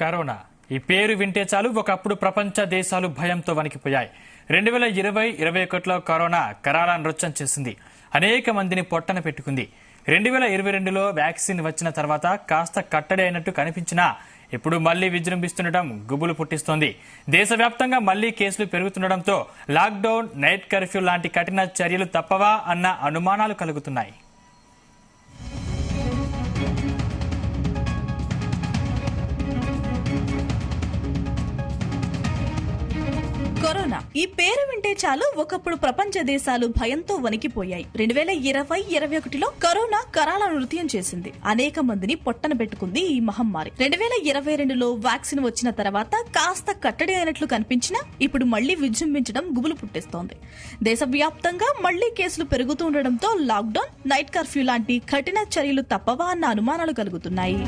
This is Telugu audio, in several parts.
కరోనా ఈ పేరు వింటే చాలు ఒకప్పుడు ప్రపంచ దేశాలు భయంతో వణికిపోయాయి. 2020-21లో కరోనా కరాళ నృత్యం చేసింది. అనేక మందిని పొట్టన పెట్టుకుంది. 2022లో వ్యాక్సిన్ వచ్చిన తర్వాత కాస్త కట్టడి అయినట్టు కనిపించినా ఇప్పుడు మళ్లీ విజృంభిస్తుండటం గుబులు పుట్టిస్తోంది. దేశవ్యాప్తంగా మళ్లీ కేసులు పెరుగుతుండటంతో లాక్డౌన్, నైట్ కర్ఫ్యూ లాంటి కఠిన చర్యలు తప్పవా అన్న అనుమానాలు కలుగుతున్నాయి. కరోనా ఈ పేరు వింటే చాలు ఒకప్పుడు ప్రపంచ దేశాలు భయంతో వణికిపోయాయి. 2020-21లో కరోనా కరాళ నృత్యం చేసింది. అనేక మందిని పొట్టన పెట్టుకుంది ఈ మహమ్మారి. 2022లో వ్యాక్సిన్ వచ్చిన తర్వాత కాస్త కట్టడి అయినట్లు కనిపించినా ఇప్పుడు మళ్లీ విజృంభించడం గుబులు పుట్టిస్తోంది. దేశవ్యాప్తంగా మళ్లీ కేసులు పెరుగుతుండటంతో లాక్డౌన్, నైట్ కర్ఫ్యూ లాంటి కఠిన చర్యలు తప్పవా అన్న అనుమానాలు కలుగుతున్నాయి.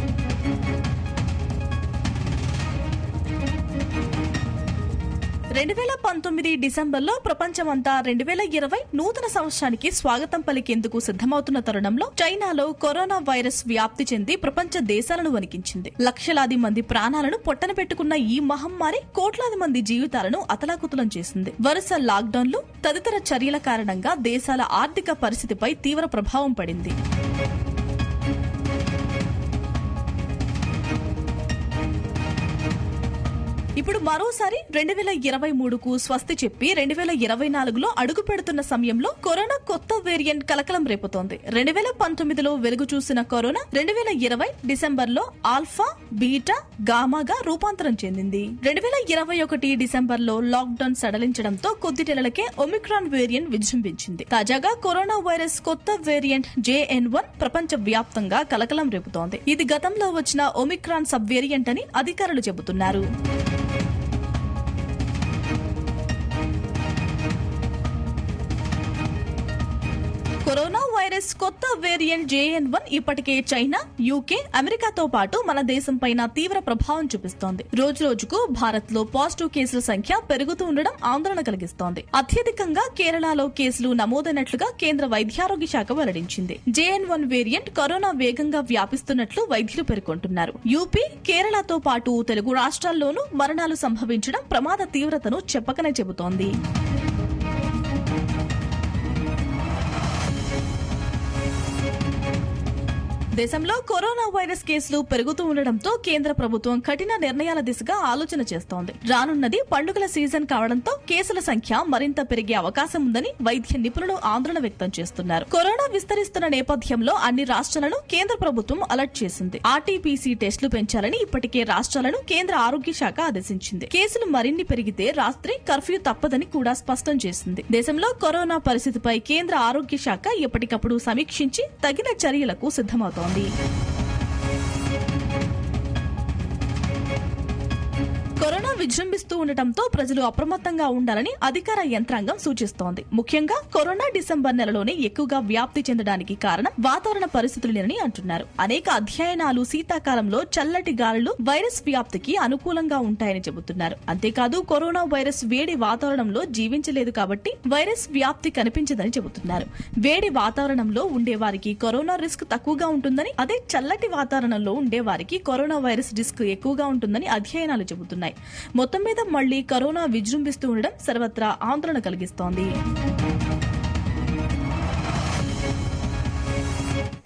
2019 డిసెంబర్లో ప్రపంచమంతా 2020 నూతన సంవత్సరానికి స్వాగతం పలికేందుకు సిద్దమవుతున్న తరుణంలో చైనాలో కరోనా వైరస్ వ్యాప్తి చెంది ప్రపంచ దేశాలను వణికించింది. లక్షలాది మంది ప్రాణాలను పొట్టన పెట్టుకున్న ఈ మహమ్మారి కోట్లాది మంది జీవితాలను అతలాకుతలం చేసింది. వరుస లాక్డౌన్లు, తదితర చర్యల కారణంగా దేశాల ఆర్థిక పరిస్థితిపై తీవ్ర ప్రభావం పడింది. ఇప్పుడు మరోసారి 2023కు స్వస్తి చెప్పి 2024లో అడుగు పెడుతున్న సమయంలో కరోనా కొత్త వేరియంట్ కలకలం రేపుతోంది. 2019లో వెలుగు చూసిన కరోనా 2020 డిసెంబర్లో ఆల్ఫా, బీటా, గామాగా రూపాంతరం చెందింది. 2021 డిసెంబర్లో లాక్డౌన్ సడలించడంతో కొద్ది నెలలకే ఒమిక్రాన్ వేరియంట్ విజృంభించింది. తాజాగా కరోనా వైరస్ కొత్త వేరియంట్ JN1 ప్రపంచ వ్యాప్తంగా కలకలం రేపుతోంది. ఇది గతంలో వచ్చిన ఒమిక్రాన్ సబ్ వేరియంట్ అని అధికారులు చెబుతున్నారు. కరోనా వైరస్ కొత్త వేరియంట్ JN1 ఇప్పటికే చైనా, UK, అమెరికాతో పాటు మన దేశంపైన తీవ్ర ప్రభావం చూపిస్తోంది. రోజురోజుకు భారత్ లో పాజిటివ్ కేసుల సంఖ్య పెరుగుతూ ఉండడం ఆందోళన కలిగిస్తోంది. అత్యధికంగా కేరళలో కేసులు నమోదైనట్లుగా కేంద్ర వైద్యారోగ్య శాఖ వెల్లడించింది. JN1 వేరియంట్ కరోనా వేగంగా వ్యాపిస్తున్నట్లు వైద్యులు పేర్కొంటున్నారు. యూపీ, కేరళతో పాటు తెలుగు రాష్ట్రాల్లోనూ మరణాలు సంభవించడం ప్రమాద తీవ్రతను చెప్పకనే చెబుతోంది. దేశంలో కరోనా వైరస్ కేసులు పెరుగుతూ ఉండడంతో కేంద్ర ప్రభుత్వం కఠిన నిర్ణయాల దిశగా ఆలోచన చేస్తోంది. రానున్నది పండుగల సీజన్ కావడంతో కేసుల సంఖ్య మరింత పెరిగే అవకాశం ఉందని వైద్య నిపుణులు ఆందోళన వ్యక్తం చేస్తున్నారు. కరోనా విస్తరిస్తున్న నేపథ్యంలో అన్ని రాష్ట్రాలను కేంద్ర ప్రభుత్వం అలర్ట్ చేసింది. RT-PCR టెస్టులు పెంచాలని ఇప్పటికే రాష్ట్రాలను కేంద్ర ఆరోగ్య శాఖ ఆదేశించింది. కేసులు మరిన్ని పెరిగితే రాత్రి కర్ఫ్యూ తప్పదని కూడా స్పష్టం చేసింది. దేశంలో కరోనా పరిస్థితిపై కేంద్ర ఆరోగ్య శాఖ ఎప్పటికప్పుడు సమీక్షించి తగిన చర్యలకు సిద్దమవుతోంది. కరోనా విజృంభిస్తూ ఉండటంతో ప్రజలు అప్రమత్తంగా ఉండాలని అధికార యంత్రాంగం సూచిస్తోంది. ముఖ్యంగా కరోనా డిసెంబర్ నెలలోనే ఎక్కువగా వ్యాప్తి చెందడానికి కారణం వాతావరణ పరిస్థితులేనని అంటున్నారు. అనేక అధ్యయనాలు శీతాకాలంలో చల్లటి గాలులు వైరస్ వ్యాప్తికి అనుకూలంగా ఉంటాయని చెబుతున్నారు. అంతేకాదు కరోనా వైరస్ వేడి వాతావరణంలో జీవించలేదు కాబట్టి వైరస్ వ్యాప్తి కనిపించదని చెబుతున్నారు. వేడి వాతావరణంలో ఉండేవారికి కరోనా రిస్క్ తక్కువగా ఉంటుందని, అదే చల్లటి వాతావరణంలో ఉండేవారికి కరోనా వైరస్ రిస్క్ ఎక్కువగా ఉంటుందని అధ్యయనాలు చెబుతున్నాయి. మొత్తం మీద మళ్లీ కరోనా విజృంభిస్తూ ఉండడం సర్వత్రా ఆందోళన కలిగిస్తోంది.